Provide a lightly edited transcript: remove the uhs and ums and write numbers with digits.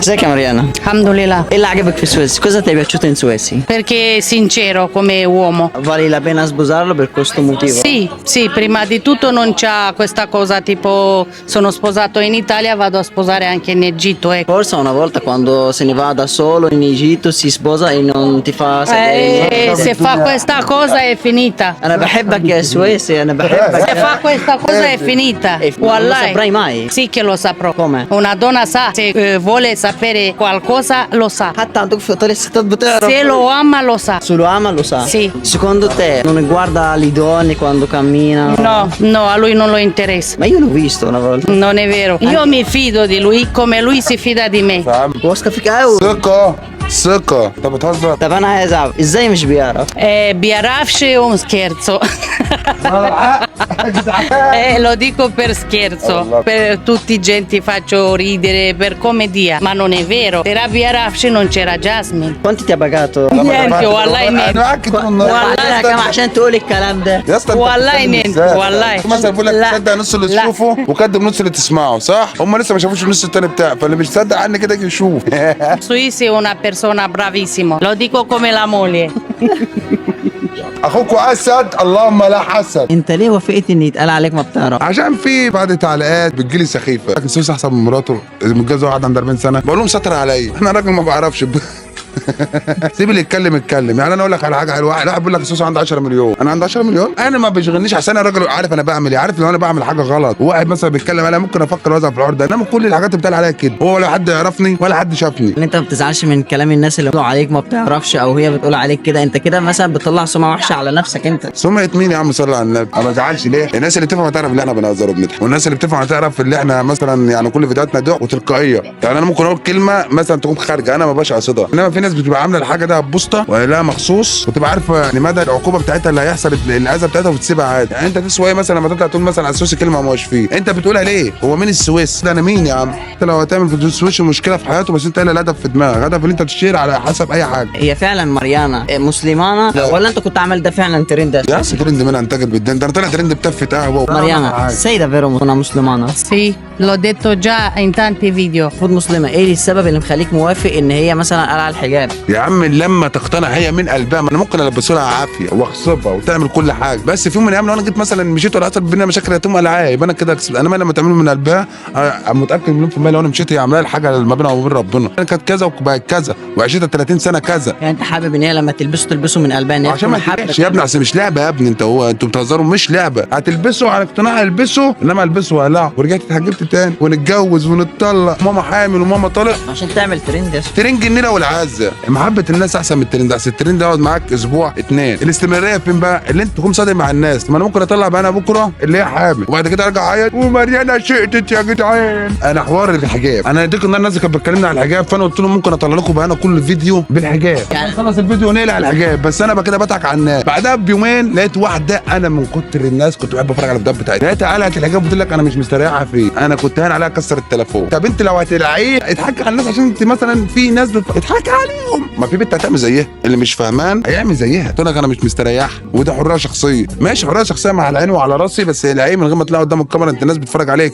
ازيك يا مريانا؟ الحمد لله. ايه اللي عجبك في سويسي؟ Cosa ti è piaciuto in Suesi? Perché è sincero come uomo. Vale la pena sposarlo per questo motivo? Sì, prima di tutto non c'ha questa cosa tipo sono sposato in Italia, vado a sposare anche in Egitto. Ecco. Forse una volta quando se ne va da solo in Egitto si sposa e non ti fa sapere. Se fa questa cosa è finita. انا بحبك يا سويسي انا بحبك. Se fa questa cosa è finita. E non lo saprai mai? Sì che lo saprò. Come? Una donna sa, se vuole sapere qualcosa lo sa. حتى عندك في ايطاليا الستات بتعرف. Se lo ama lo sa. Se lo ama lo sa. Sì. Secondo te non guarda le donne quando cammina? No, a lui non lo interessa. Ma io l'ho visto una volta. Non è vero. Io mi fido di lui come lui si fida di me. واثقة فيك قوي. ثقة انت بتهزر. طب انا عايز اعرف ازاي مش بيعرف؟ Biarafsci è un scherzo. Lo dico per scherzo, per tutti i genti faccio ridere per commedia, ma non è vero. Per Biarafsci non c'era Jasmine. quanti ti ha pagato؟ Niente, والله انا niente. معاك والله. بعتلها كام عشان تقول الكلام ده؟ يا اسطى انت والله بتتكلم ننت، ازاي؟ والله. مثلا بقول لك لا. تصدق نص اللي لا. تشوفه وكدب نص اللي تسمعه صح؟ هم لسه ما شافوش النص التاني بتاعي فاللي مش صدق عني كده يجي يشوف. Suisi è una persona bravissima, lo dico come la moglie. اخوك اسد اللهم لا حسد. انت ليه وافقت ان يتقال عليك ما بتعرف؟ عشان في بعض تعليقات بتجيلي سخيفه لكن سوسي احسن من مراته متجوز واحد عنده 40 سنه بقول لهم ستر عليا انا راجل ما بعرفش. سيب اللي يتكلم يعني انا اقول لك على حاجه حلوه واحد بيقول لك سوسي عنده 10 مليون انا عندي 10 مليون انا ما بيشغلنيش عشان انا راجل عارف انا بعمل ايه عارف لو انا بعمل حاجه غلط وواحد مثلا بيتكلم عليا ممكن افكر وازعل في الحوار ده انما كل الحاجات اللي بتقال عليا كده هو ولا حد يعرفني ولا حد شافني. ان انت ما بتزعلش من كلام الناس اللي بيقولوا عليك ما بتعرفش او هي بتقول عليك كده انت كده مثلا بتطلع سمعه وحشه على نفسك انت. سمعة مين يا عم صلي على النبي؟ ما بزعلش ليه؟ الناس اللي بتفهم تعرف اللي احنا بنهزر وبنضحك، والناس اللي بتفهم تعرف اللي احنا مثلا يعني كل فيديوهاتنا ضحك وتلقائيه، يعني انا ممكن اقول كلمه مثلا تكون خارجه انا ما بقاش قاصدها، انما في ناس بتبقى عامله الحاجه ده بوسطه ولا مخصوص وتبقى عارفه يعني مدى العقوبه بتاعتها اللي هيحصل الاذى بتاعتها وبتسيبها عادي، يعني انت تسوى ايه مثلا لما تطلع تقول مثلا على السويس كلمه ما هوش فيه، انت بتقولها ليه؟ هو مين السويس؟ ده انا مين يا عم؟ انت لو هتعمل في السويس مشكله في حياته بس انت لها هدف في دماغك، هدف اللي انت تشير على حسب اي حاجه. هي فعلا مريانه مسلمانه ولا انت كنت عامل ده فعلا ترند؟ يا اصل ترند منها انتجت بالدين ده انا طلع ترند بتفه قهوه. مريانه sei davvero una musulmana؟ Sì, l'ho detto già in tanti video. المفروض مسلمه، ايه السبب اللي مخليك موافق ان هي مثلا قلع الحجاب؟ يا عم لما تقتنع هي من قلبها ما انا ممكن البسه لها عافيه واغصبها وتعمل كل حاجه بس في يوم من الايام لو انا جيت مثلا مشيت ولا حصل بينا مشاكل هتقوم قلعاها يبقى انا كده كسبت، انما لما تعمله من قلبها انا متاكد مليون في الميه لو انا مشيت هي عامله لي الحاجه ما بينها وبين ربنا انا كانت كذا وبقت كذا وعشتها 30 سنه كذا. يعني انت حابب ان هي لما تلبسه من قلبها ان هي عشان ما تحبش يا ابني اصل مش لعبه يا ابني انتوا بتهزروا مش لعبه هتلبسه على اقتناع البسه انما البسه وقلعه ورجعت اتحجبت تاني ونتجوز ونتطلق ماما حامل وماما طالق عشان تعمل ترند يا ترند النيله والعزه. محبه الناس احسن من الترند، اصل الترند يقعد معاك اسبوع اتنين، الاستمراريه فين بقى؟ اللي انت تكون صادق مع الناس، ما انا ممكن اطلع بقى انا بكره اللي هي حامل وبعد كده ارجع اعيط ومريانه شقتت يا جدعان. انا حوار الحجاب انا اديك الناس كانت بتكلمني على الحجاب فانا قلت لهم ممكن اطلع لكم بقى انا كل فيديو بالحجاب يعني خلص الفيديو نقلع الحجاب بس انا بقى كده بضحك على الناس. بعدها بيومين لقيت واحده انا من كتر الناس كنت بحب اتفرج على الفيديوهات بتاعتها لقيتها قلعت الحجاب وقلت لك انا مش مستريحه فيه انا كنت هان عليها اكسر التليفون. طب انت لو هتلعيه اضحكي على الناس عشان انت مثلا في ناس اضحكي عليهم ما في بنت هتعمل زيها اللي مش فاهمان هيعمل زيها تقول لك انا مش مستريح وده حريه شخصيه ماشي حريه شخصيه مع العين وعلى راسي بس العين من غير ما تطلع قدام الكاميرا انت الناس بتتفرج عليك